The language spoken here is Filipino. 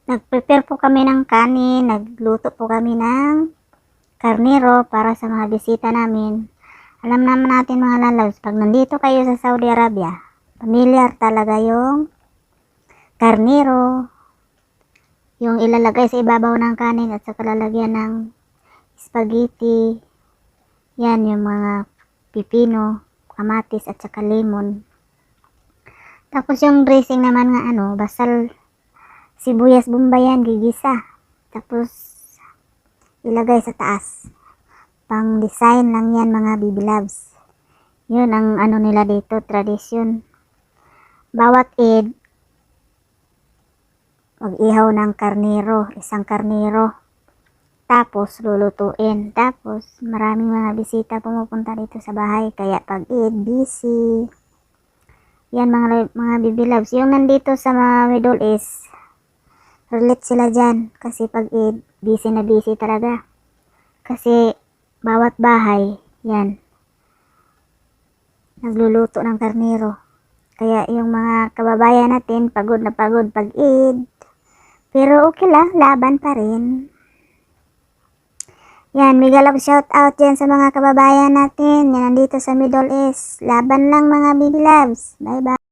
Nag-prepare po kami ng kanin, nagluto po kami ng karnero para sa mga bisita namin. Alam naman natin mga lalabs, pag nandito kayo sa Saudi Arabia, familiar talaga yung karnero, yung ilalagay sa ibabaw ng kanin at saka lalagyan ng spaghetti. Yan yung mga pipino, kamatis at saka lemon. Tapos yung dressing naman nga basal sibuyas bumbayan, gigisa. Tapos ilagay sa taas. Pang design lang yan mga baby loves. Yun ang nila dito, tradisyon. Bawat Eid, mag-ihaw ng karnero, isang karnero. Tapos lulutuin. Tapos maraming mga bisita pumupunta dito sa bahay. Kaya pag Eid, busy. Yan mga baby loves. Yung nandito sa mga Middle East, relate sila dyan. Kasi pag Eid, busy na busy talaga. Kasi bawat bahay, yan, nagluluto ng karnero. Kaya yung mga kababayan natin, pagod na pagod pag Eid. Pero okay lang, laban pa rin. Yan, mega love shout out dyan sa mga kababayan natin. Yan, nandito sa Middle East. Laban lang mga baby loves. Bye bye.